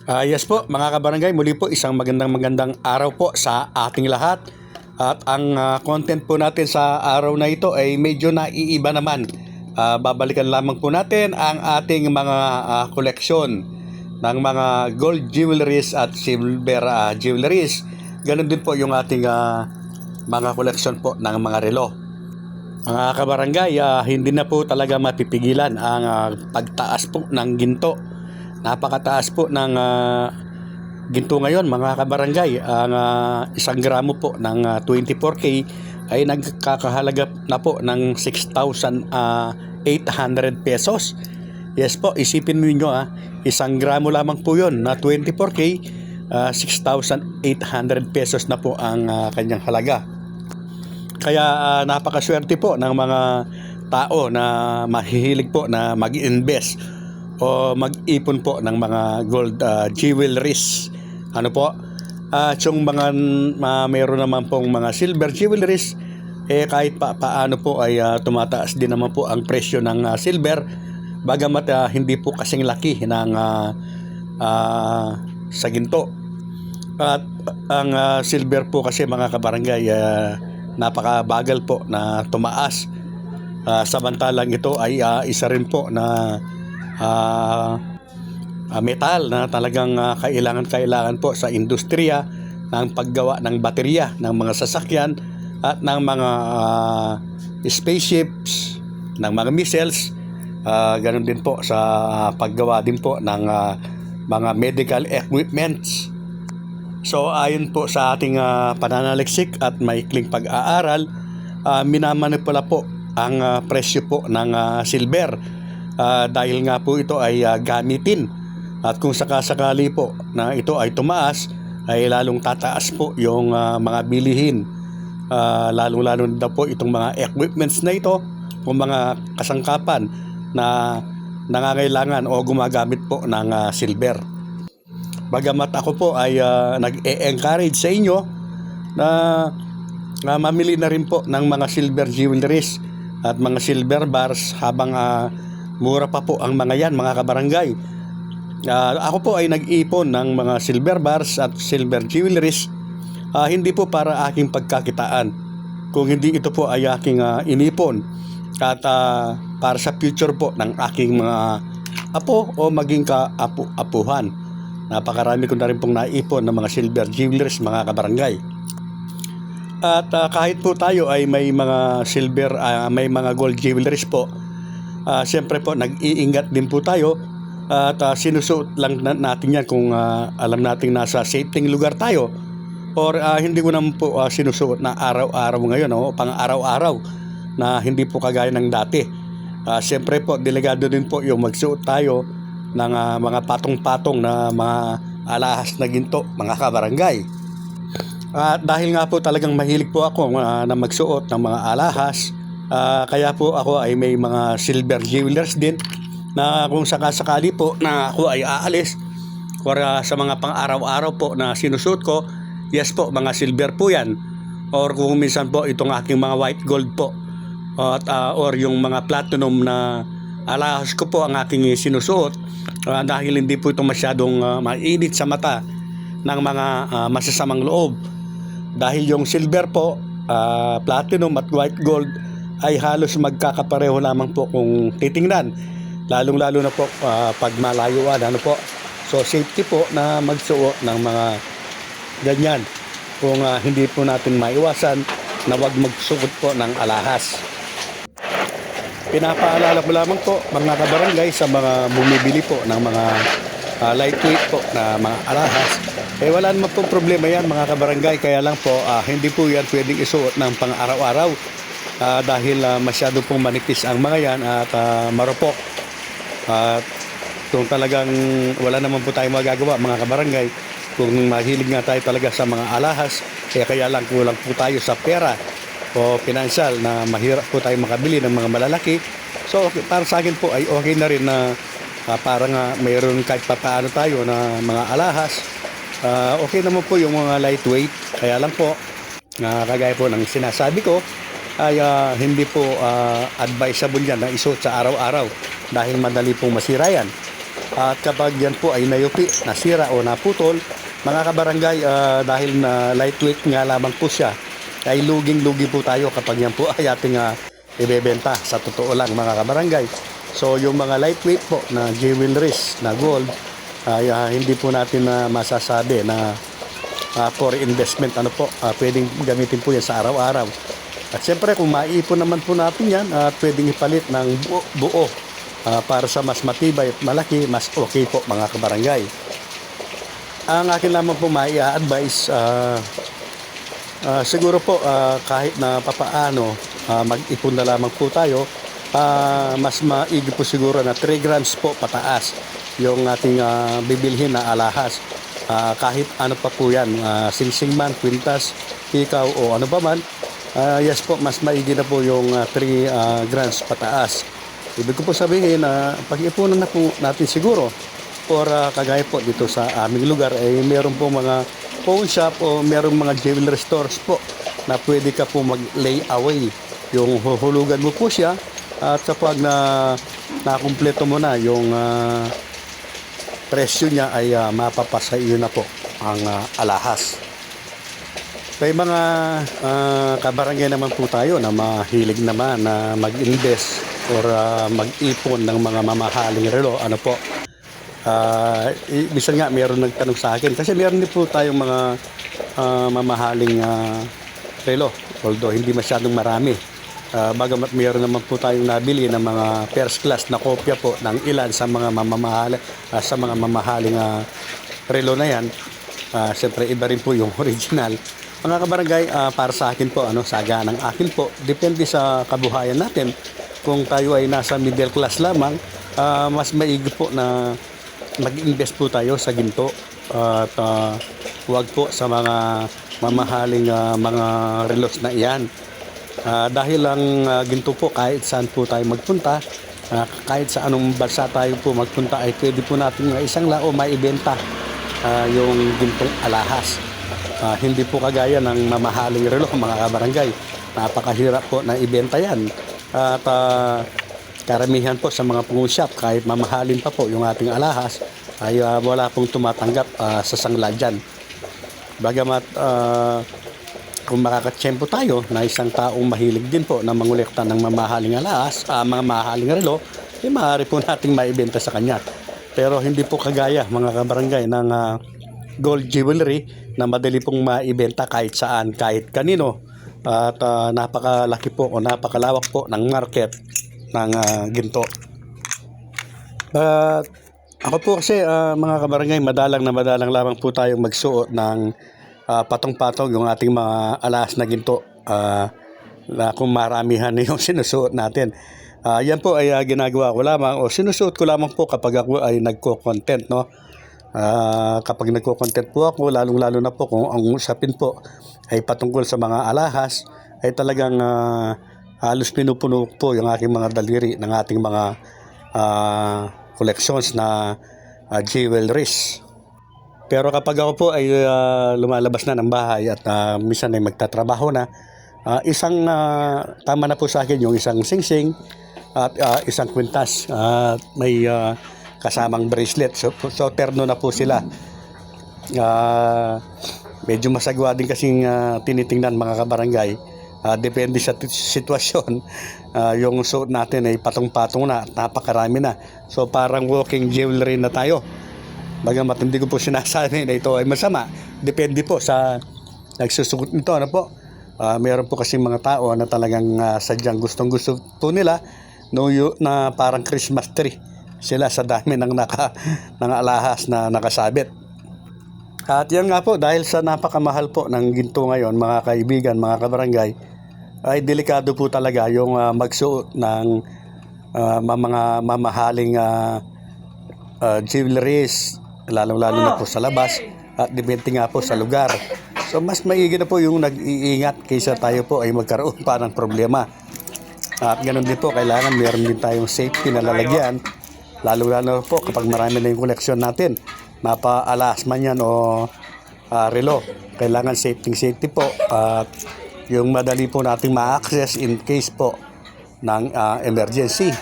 Yes po mga kabarangay, muli po isang magandang araw po sa ating lahat. At ang content po natin sa araw na ito ay medyo naiiba naman. Babalikan lamang po natin ang ating mga koleksyon ng mga gold jewelries at silver jewelries. Ganon din po yung ating mga koleksyon po ng mga relo. Mga kabarangay, hindi na po talaga mapipigilan ang pagtaas po ng ginto. Napakataas po ng ginto ngayon mga kabarangay. Ang 1 gramo po ng 24K ay nagkakahalaga na po ng 6,800 pesos. Yes po, isipin niyo 1 gramo lamang po yon na 24K, 6,800 pesos na po ang kanyang halaga. Kaya napakaswerte po ng mga tao na mahihilig po na mag-invest o mag-ipon po ng mga gold jewelries. Ano po? Yung mga mayroon naman pong mga silver jewelries, kahit paano po ay tumataas din naman po ang presyo ng silver, bagamat hindi po kasing laki ng sa ginto. At ang silver po kasi mga kabarangay, napakabagal po na tumaas. Samantalang ito ay isa rin po na metal na talagang kailangan po sa industriya ng paggawa ng baterya ng mga sasakyan at ng mga spaceships, ng mga missiles. Ganun din po sa paggawa din po ng mga medical equipments. So ayon po sa ating pananaliksik at maikling pag-aaral, minamanipula po ang presyo po ng silver. Dahil nga po ito ay gamitin, at kung sakasakali po na ito ay tumaas, ay lalong tataas po yung mga bilihin, lalong-lalo na po itong mga equipments na ito o mga kasangkapan na nangangailangan o gumagamit po ng silver. Bagamat ako po ay nag-e-encourage sa inyo na mamili na rin po ng mga silver jewelries at mga silver bars habang mura pa po ang mga yan mga kabarangay. Ako po ay nag-ipon ng mga silver bars at silver jewelries, hindi po para aking pagkakitaan, kung hindi ito po ay aking inipon at para sa future po ng aking mga apo o maging kaapu-apuhan. Napakarami ko na rin pong naipon ng mga silver jewelries mga kabarangay. At kahit po tayo ay may mga silver, may mga gold jewelries po, siyempre po nag-iingat din po tayo at sinusuot lang natin yan kung alam natin nasa safety lugar tayo, or hindi ko naman po sinusuot na araw-araw ngayon o pang-araw-araw na hindi po kagaya ng dati. Siyempre po delikado din po yung magsuot tayo ng mga patong-patong na mga alahas na ginto mga kabarangay. Dahil nga po talagang mahilig po ako na magsuot ng mga alahas, kaya po ako ay may mga silver jewelers din na kung sakasakali po na ako ay aalis or sa mga pang-araw-araw po na sinusuot ko, yes po, mga silver po yan, or kung minsan po itong aking mga white gold po at or yung mga platinum na alahas ko po ang aking sinusuot, dahil hindi po ito masyadong mainit sa mata ng mga masasamang loob. Dahil yung silver po, platinum at white gold ay halos magkakapareho lamang po kung titingnan, lalong-lalo na po pag malayuan, ano po. So safety po na magsuot ng mga ganyan kung hindi po natin maiwasan na wag magsuot po ng alahas. Pinapaalala ko lamang po mga kabarangay sa mga bumibili po ng mga lightweight po na mga alahas, wala naman pong problema yan mga kabarangay. Kaya lang po hindi po yan pwedeng isuot ng pang-araw-araw dahil masyado pong manipis ang mga yan at marupok. Kung talagang wala naman po tayong magagawa mga kabarangay, kung mahilig nga tayo talaga sa mga alahas, kaya lang kulang po tayo sa pera o pinansyal na mahirap po tayo makabili ng mga malalaki. So para sa akin po ay okay na rin na parang mayroon kahit papaano tayo na mga alahas. Okay naman po yung mga lightweight. Kaya lang po kagaya po ng sinasabi ko ay hindi po advisable yan na isuot sa araw-araw dahil madali pong masira yan. At kapag yan po ay nayupi, nasira o naputol, mga kabarangay, dahil na lightweight nga lamang po siya, ay luging-lugi po tayo kapag yan po ay ating ibebenta, sa totoo lang mga kabarangay. So yung mga lightweight po na jewelries na gold ay hindi po natin masasabi na for investment pwedeng gamitin po yan sa araw-araw. At siyempre kung maiipon naman po natin yan, pwedeng ipalit ng buo para sa mas matibay at malaki, mas okay po mga kabarangay. Ang akin lamang po mai-advise, siguro po kahit na papaano mag-ipon na lamang po tayo, mas maigi po siguro na 3 grams po pataas yung ating bibilhin na alahas. Kahit ano pa po yan, singsing man, kwintas, ikaw o ano pa man, yes po, mas maigi na po yung 3 grams pataas. Ibig ko po sabihin na pag-ipunan na po natin siguro, or kagaya po dito sa aming lugar ay meron po mga pawn shop o meron mga jewelry stores po na pwede ka po mag-lay away. Yung huhulugan mo po siya at kapag nakumpleto mo na yung presyo niya ay mapapasa iyo na po ang alahas. May mga kabarangay naman po tayo na mahilig naman na mag-invest or mag-ipon ng mga mamahaling relo. Ano po? Minsan nga mayroon nagtanong sa akin kasi meron din po tayong mga mamahaling relo, although hindi masyadong marami. Bagamat mayroon naman po tayong nabili ng mga first class na kopya po ng ilan sa mga mamahaling relo na yan. Siyempre iba rin po yung original. Mga kabarangay, para sa akin po, saga ng akin po, depende sa kabuhayan natin. Kung tayo ay nasa middle class lamang, mas maigi po na mag-invest po tayo sa ginto at huwag po sa mga mamahaling mga relos na iyan. Dahil ang ginto po, kahit saan po tayo magpunta, kahit sa anong bansa tayo po magpunta, ay pwede po natin isang lao maibenta yung gintong alahas. Hindi po kagaya ng mamahaling relo mga kabarangay. Napakahirap po na ibenta yan. At karamihan po sa mga pawn shop, kahit mamahalin pa po yung ating alahas, ay wala pong tumatanggap sa sangla dyan. Bagamat kung makakatsyempo tayo na isang taong mahilig din po na mangolekta ng mamahaling alahas, mga mamahaling relo, ay maaari po nating maibenta sa kanya. Pero hindi po kagaya mga kabarangay ng gold jewelry na madali pong maibenta kahit saan, kahit kanino. At napakalaki po o napakalawak po ng market ng ginto. Ako po kasi mga kabarangay, madalang lamang po tayong magsuot ng patong-patong yung ating mga alahas na ginto na kung maramihan na yung sinusuot natin. Yan po ay ginagawa ko lamang o sinusuot ko lamang po kapag ako ay nagko-content, no? Kapag nagko-content po ako, lalong-lalo na po kung ang usapin po ay patungkol sa mga alahas, ay talagang halos pinupuno po yung aking mga daliri ng ating mga collections na jewelries. Pero kapag ako po ay lumalabas na ng bahay at minsan ay magtatrabaho na, tama na po sa akin yung isang singsing at isang kwintas at may kasamang bracelet. So terno na po sila. Medyo masagwa din kasing tinitingnan mga kabarangay. Depende sa sitwasyon. Yung suot natin ay patong-patong na, napakarami na. So parang walking jewelry na tayo. Bagamat hindi ko po sinasabi na ito ay masama. Depende po sa nagsusuot nito. Ano po? Meron po kasi mga tao na talagang sadyang gustong-gusto po nila na parang Christmas tree sila sa dami ng alahas na nakasabit. At yan nga po, dahil sa napakamahal po ng ginto ngayon mga kaibigan, mga kabarangay, ay delikado po talaga yung magsuot ng mga mamahaling jewelries, lalong-lalo na po sa labas at depende nga po sa lugar. So mas maigi na po yung nag-iingat kaysa tayo po ay magkaroon pa ng problema. At ganoon din po, kailangan meron din tayong safety na lalagyan, lalo-lalo po kapag marami na yung koleksyon natin, mapa-alas man yan o relo. Kailangan safety po at yung madali po nating ma-access in case po ng emergency.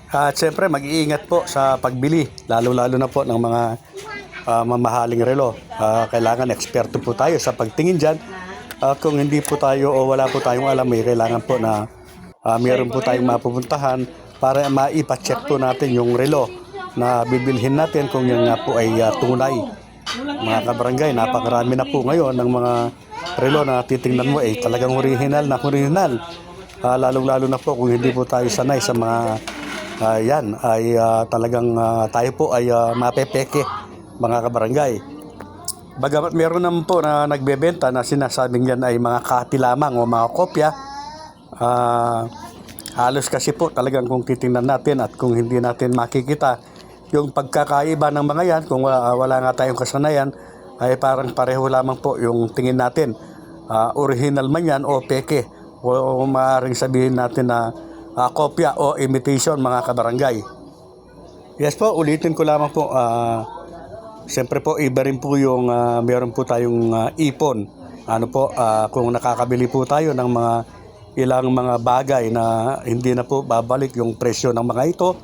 At siyempre mag-iingat po sa pagbili, lalo-lalo na po ng mga mamahaling relo. Kailangan eksperto po tayo sa pagtingin dyan. Kung hindi po tayo o wala po tayong alam, kailangan po na meron po tayong mapupuntahan para maipacheck po natin yung relo na bibilhin natin kung yun nga po ay tunay. Mga kabarangay, napakarami na po ngayon ng mga relo na titingnan mo talagang original na original. Lalong-lalo na po kung hindi po tayo sanay sa mga yan ay talagang tayo po ay mapepeke, mga kabarangay. Bagamat meron naman po na nagbebenta na sinasabing yan ay mga copy lamang o mga kopya, halos kasi po talagang kung titingnan natin at kung hindi natin makikita yung pagkakaiba ng mga yan, kung wala nga tayong kasanayan, ay parang pareho lamang po yung tingin natin. Original man yan o peke, o maaaring sabihin natin na kopya o imitation, mga kabarangay. Yes po, ulitin ko lamang po, siyempre po iba rin po yung meron po tayong ipon. Ano po, kung nakakabili po tayo ng mga ilang mga bagay na hindi na po babalik yung presyo ng mga ito,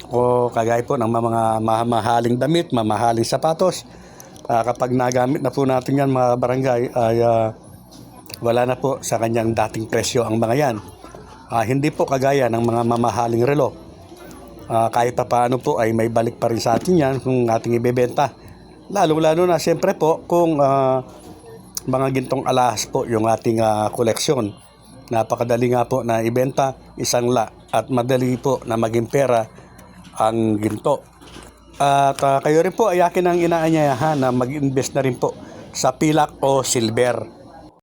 o kagaya po ng mga mamahaling damit, mamahaling sapatos, kapag nagamit na po natin yan, mga barangay, ay wala na po sa kanyang dating presyo ang mga yan. Hindi po kagaya ng mga mamahaling relo. Kahit pa paano po ay may balik pa rin sa atin yan kung ating ibebenta. Lalo-lalo na siyempre po kung mga gintong alahas po yung ating koleksyon. Napakadali nga po na ibenta, isang at madali po na maging pera ang ginto. At kayo rin po ay akin ang inaanyayahan na mag-invest na rin po sa pilak o silver.